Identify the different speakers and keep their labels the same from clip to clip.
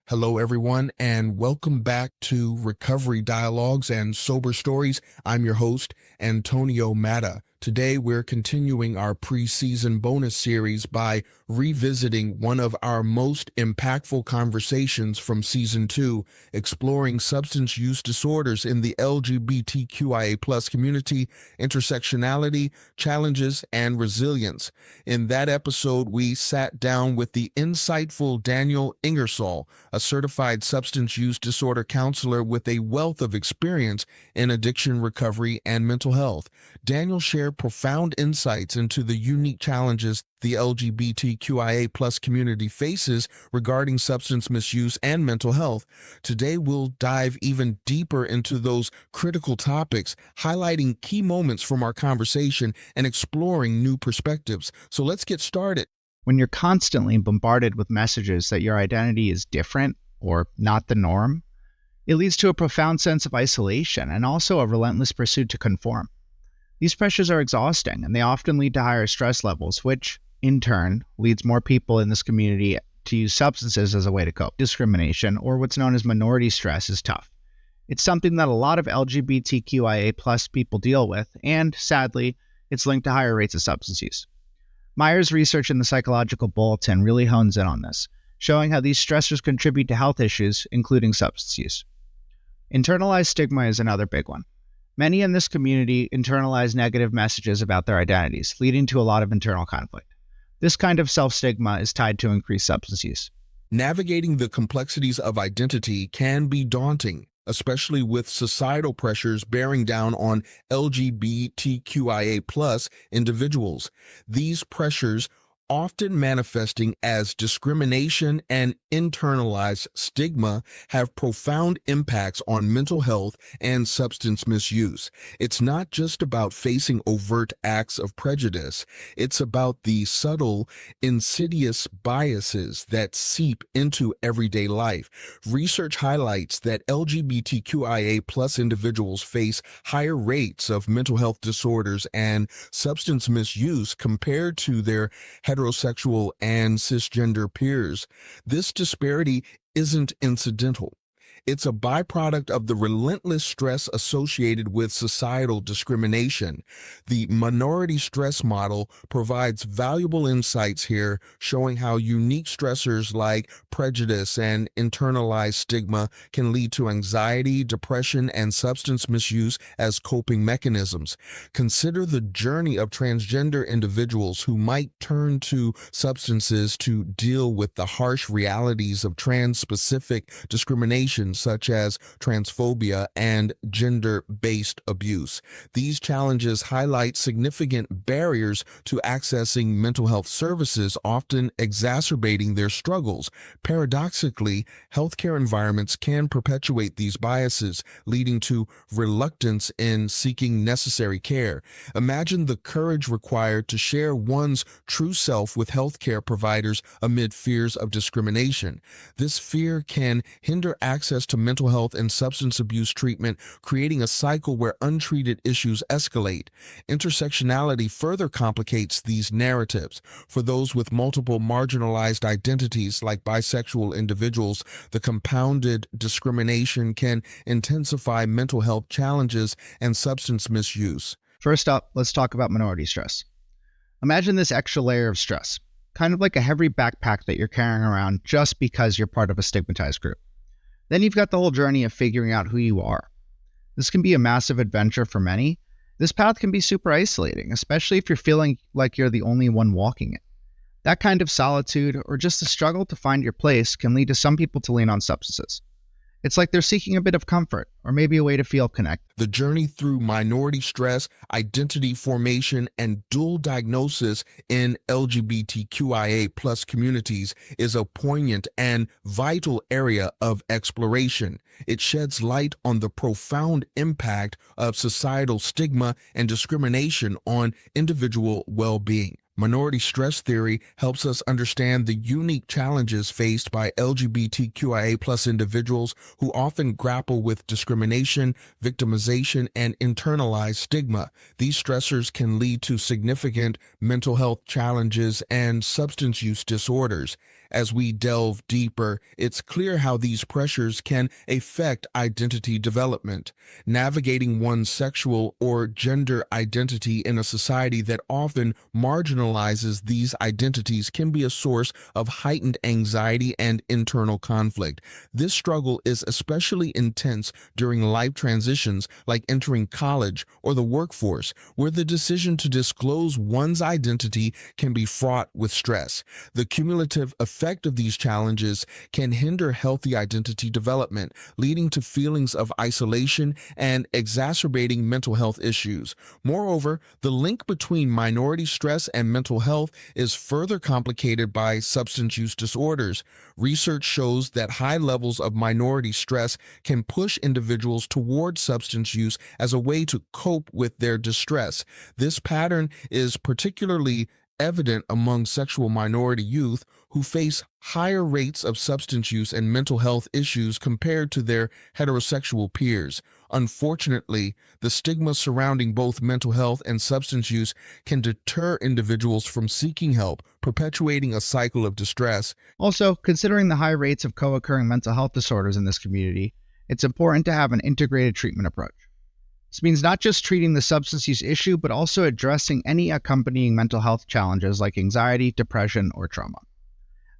Speaker 1: Hello, everyone, and welcome back to Recovery Dialogues and Sober Stories. I'm your host, Antonio Matta. Today, we're continuing our preseason bonus series by revisiting one of our most impactful conversations from Season 2, exploring substance use disorders in the LGBTQIA+ community, intersectionality, challenges, and resilience. In that episode, we sat down with the insightful Daniel Ingersoll, a certified substance use disorder counselor with a wealth of experience in addiction recovery and mental health. Daniel shared profound insights into the unique challenges the LGBTQIA+ community faces regarding substance misuse and mental health. Today, we'll dive even deeper into those critical topics, highlighting key moments from our conversation and exploring new perspectives. So let's get started.
Speaker 2: When you're constantly bombarded with messages that your identity is different or not the norm, it leads to a profound sense of isolation and also a relentless pursuit to conform. These pressures are exhausting, and they often lead to higher stress levels, which, in turn, leads more people in this community to use substances as a way to cope. Discrimination, or what's known as minority stress, is tough. It's something that a lot of LGBTQIA+ people deal with, and, sadly, it's linked to higher rates of substance use. Myers' research in the Psychological Bulletin really hones in on this, showing how these stressors contribute to health issues, including substance use. Internalized stigma is another big one. Many in this community internalize negative messages about their identities, leading to a lot of internal conflict. This kind of self-stigma is tied to increased substance use.
Speaker 1: Navigating the complexities of identity can be daunting, especially with societal pressures bearing down on LGBTQIA+ individuals. These pressures, often manifesting as discrimination and internalized stigma, have profound impacts on mental health and substance misuse. It's not just about facing overt acts of prejudice. It's about the subtle, insidious biases that seep into everyday life. Research highlights that LGBTQIA+ individuals face higher rates of mental health disorders and substance misuse compared to their heterosexual and cisgender peers. This disparity isn't incidental. It's a byproduct of the relentless stress associated with societal discrimination. The minority stress model provides valuable insights here, showing how unique stressors like prejudice and internalized stigma can lead to anxiety, depression, and substance misuse as coping mechanisms. Consider the journey of transgender individuals who might turn to substances to deal with the harsh realities of trans-specific discrimination, such as transphobia and gender-based abuse. These challenges highlight significant barriers to accessing mental health services, often exacerbating their struggles. Paradoxically, healthcare environments can perpetuate these biases, leading to reluctance in seeking necessary care. Imagine the courage required to share one's true self with healthcare providers amid fears of discrimination. This fear can hinder access to mental health and substance abuse treatment, creating a cycle where untreated issues escalate. Intersectionality further complicates these narratives. For those with multiple marginalized identities, like bisexual individuals, the compounded discrimination can intensify mental health challenges and substance misuse.
Speaker 2: First up, let's talk about minority stress. Imagine this extra layer of stress, kind of like a heavy backpack that you're carrying around just because you're part of a stigmatized group. Then you've got the whole journey of figuring out who you are. This can be a massive adventure for many. This path can be super isolating, especially if you're feeling like you're the only one walking it. That kind of solitude, or just the struggle to find your place, can lead to some people to lean on substances. It's like they're seeking a bit of comfort, or maybe a way to feel connected.
Speaker 1: The journey through minority stress, identity formation, and dual diagnosis in LGBTQIA+ communities is a poignant and vital area of exploration. It sheds light on the profound impact of societal stigma and discrimination on individual well-being. Minority stress theory helps us understand the unique challenges faced by LGBTQIA+ individuals who often grapple with discrimination, victimization, and internalized stigma. These stressors can lead to significant mental health challenges and substance use disorders. As we delve deeper, it's clear how these pressures can affect identity development. Navigating one's sexual or gender identity in a society that often marginalizes these identities can be a source of heightened anxiety and internal conflict. This struggle is especially intense during life transitions like entering college or the workforce, where the decision to disclose one's identity can be fraught with stress. The cumulative effect of these challenges can hinder healthy identity development, leading to feelings of isolation and exacerbating mental health issues. Moreover, the link between minority stress and mental health is further complicated by substance use disorders. Research shows that high levels of minority stress can push individuals toward substance use as a way to cope with their distress. This pattern is particularly evident among sexual minority youth who face higher rates of substance use and mental health issues compared to their heterosexual peers. Unfortunately, the stigma surrounding both mental health and substance use can deter individuals from seeking help, perpetuating a cycle of distress.
Speaker 2: Also, considering the high rates of co-occurring mental health disorders in this community, it's important to have an integrated treatment approach. This means not just treating the substance use issue, but also addressing any accompanying mental health challenges like anxiety, depression, or trauma.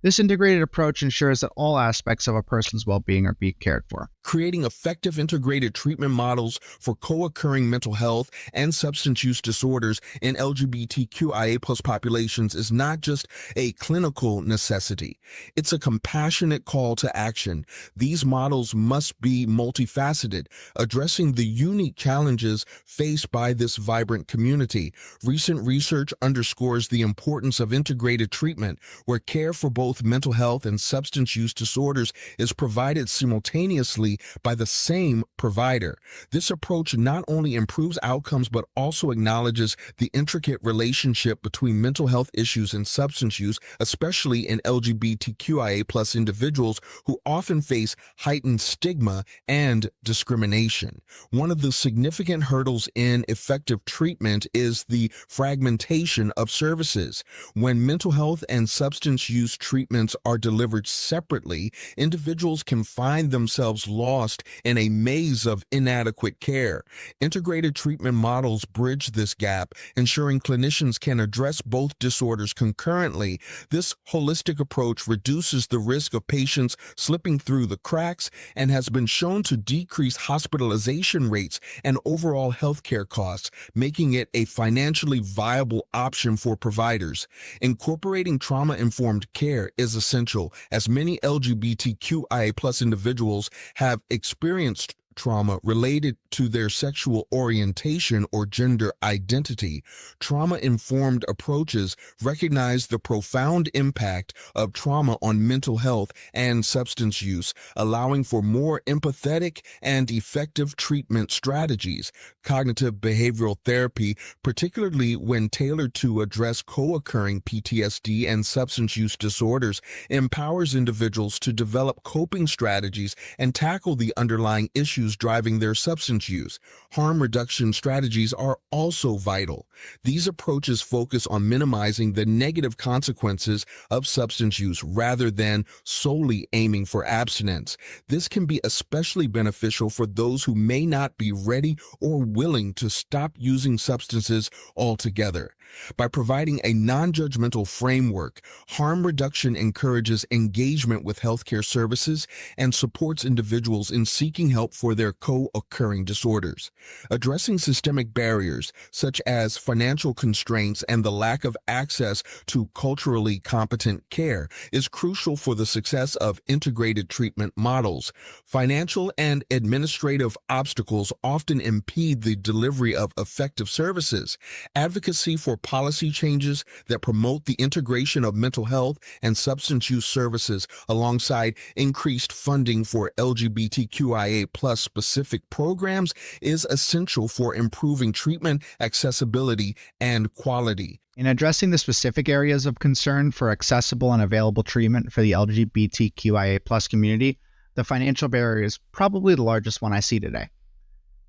Speaker 2: This integrated approach ensures that all aspects of a person's well-being are being cared for.
Speaker 1: Creating effective integrated treatment models for co-occurring mental health and substance use disorders in LGBTQIA+ populations is not just a clinical necessity. It's a compassionate call to action. These models must be multifaceted, addressing the unique challenges faced by this vibrant community. Recent research underscores the importance of integrated treatment, where care for both mental health and substance use disorders is provided simultaneously by the same provider. This approach not only improves outcomes but also acknowledges the intricate relationship between mental health issues and substance use, especially in LGBTQIA+ individuals who often face heightened stigma and discrimination. One of the significant hurdles in effective treatment is the fragmentation of services. When mental health and substance use treatments are delivered separately, individuals can find themselves lost in a maze of inadequate care. Integrated treatment models bridge this gap, ensuring clinicians can address both disorders concurrently. This holistic approach reduces the risk of patients slipping through the cracks and has been shown to decrease hospitalization rates and overall healthcare costs, making it a financially viable option for providers. Incorporating trauma-informed care is essential, as many LGBTQIA+ individuals have experienced trauma related to their sexual orientation or gender identity. Trauma-informed approaches recognize the profound impact of trauma on mental health and substance use, allowing for more empathetic and effective treatment strategies. Cognitive behavioral therapy, particularly when tailored to address co-occurring PTSD and substance use disorders, empowers individuals to develop coping strategies and tackle the underlying issues driving their substance use. Harm reduction strategies are also vital. These approaches focus on minimizing the negative consequences of substance use rather than solely aiming for abstinence. This can be especially beneficial for those who may not be ready or willing to stop using substances altogether. By providing a non-judgmental framework, harm reduction encourages engagement with healthcare services and supports individuals in seeking help for their co-occurring disorders. Addressing systemic barriers, such as financial constraints and the lack of access to culturally competent care, is crucial for the success of integrated treatment models. Financial and administrative obstacles often impede the delivery of effective services. Advocacy for policy changes that promote the integration of mental health and substance use services alongside increased funding for LGBTQIA+ specific programs is essential for improving treatment accessibility and quality.
Speaker 2: In addressing the specific areas of concern for accessible and available treatment for the LGBTQIA+ community, the financial barrier is probably the largest one I see today.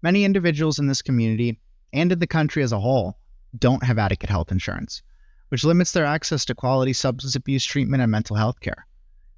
Speaker 2: Many individuals in this community, and in the country as a whole, don't have adequate health insurance, which limits their access to quality substance abuse treatment and mental health care.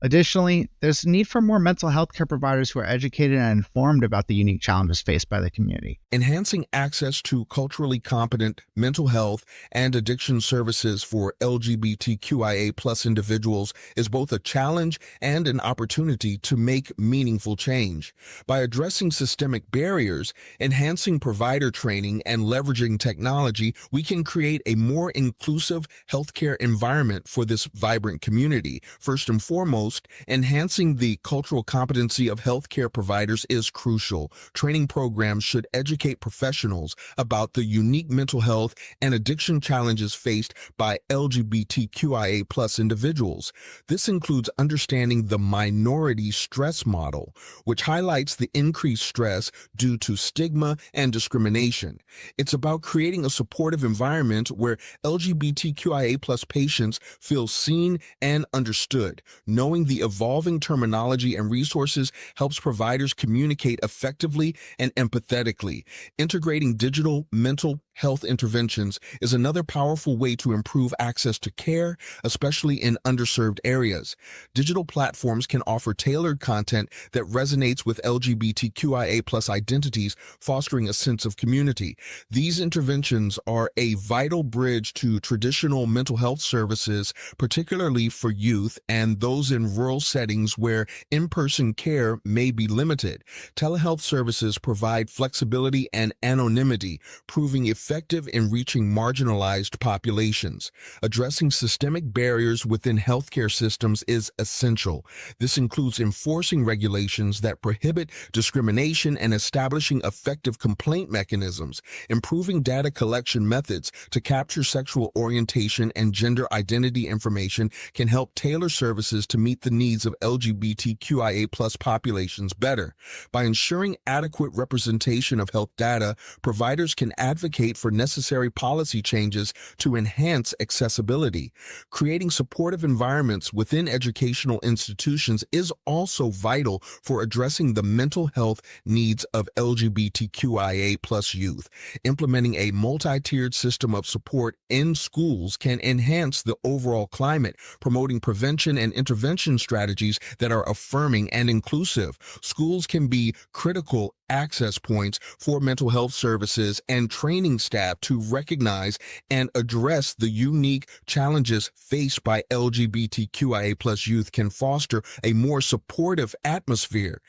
Speaker 2: Additionally, there's a need for more mental health care providers who are educated and informed about the unique challenges faced by the community.
Speaker 1: Enhancing access to culturally competent mental health and addiction services for LGBTQIA+ individuals is both a challenge and an opportunity to make meaningful change. By addressing systemic barriers, enhancing provider training, and leveraging technology, we can create a more inclusive healthcare environment for this vibrant community. First and foremost, enhancing the cultural competency of healthcare providers is crucial. Training programs should educate professionals about the unique mental health and addiction challenges faced by LGBTQIA+ individuals. This includes understanding the minority stress model, which highlights the increased stress due to stigma and discrimination. It's about creating a supportive environment where LGBTQIA+ patients feel seen and understood. Knowing the evolving terminology and resources helps providers communicate effectively and empathetically. Integrating digital mental health interventions is another powerful way to improve access to care, especially in underserved areas. Digital platforms can offer tailored content that resonates with LGBTQIA+ identities, fostering a sense of community. These interventions are a vital bridge to traditional mental health services, particularly for youth and those in rural settings where in-person care may be limited. Telehealth services provide flexibility and anonymity, proving effective in reaching marginalized populations. Addressing systemic barriers within healthcare systems is essential. This includes enforcing regulations that prohibit discrimination and establishing effective complaint mechanisms. Improving data collection methods to capture sexual orientation and gender identity information can help tailor services to meet the needs of LGBTQIA+ populations better. By ensuring adequate representation of health data, providers can advocate for necessary policy changes to enhance accessibility. Creating supportive environments within educational institutions is also vital for addressing the mental health needs of LGBTQIA+ youth. Implementing a multi-tiered system of support in schools can enhance the overall climate, promoting prevention and intervention strategies that are affirming and inclusive. Schools can be critical access points for mental health services and training staff to recognize and address the unique challenges faced by LGBTQIA+ youth can foster a more supportive atmosphere.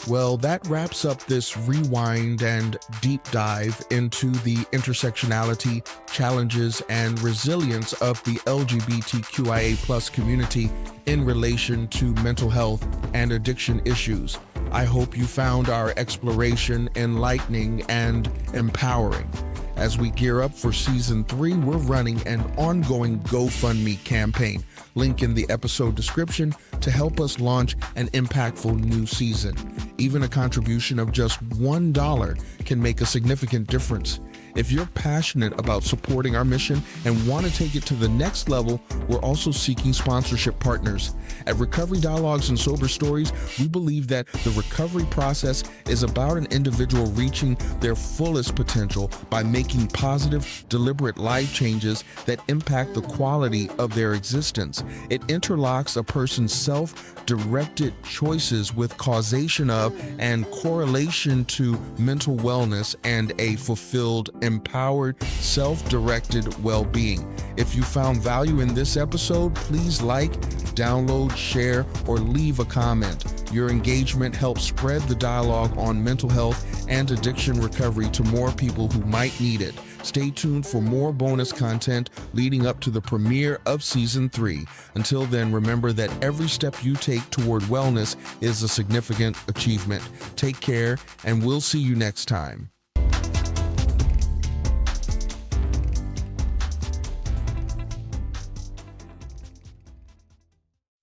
Speaker 1: Well, that wraps up this rewind and deep dive into the intersectionality, challenges, and resilience of the LGBTQIA+ community in relation to mental health and addiction issues. I hope you found our exploration enlightening and empowering. As we gear up for Season 3, we're running an ongoing GoFundMe campaign. Link in the episode description to help us launch an impactful new season. Even a contribution of just $1 can make a significant difference. If you're passionate about supporting our mission and want to take it to the next level, we're also seeking sponsorship partners. At Recovery Dialogues and Sober Stories, we believe that the recovery process is about an individual reaching their fullest potential by making positive, deliberate life changes that impact the quality of their existence. It interlocks a person's self-directed choices with causation of and correlation to mental wellness and a fulfilled, empowered, self-directed well-being. If you found value in this episode, please like, download, share, or leave a comment. Your engagement helps spread the dialogue on mental health and addiction recovery to more people who might need it. Stay tuned for more bonus content leading up to the premiere of Season 3. Until then, remember that every step you take toward wellness is a significant achievement. Take care, and we'll see you next time.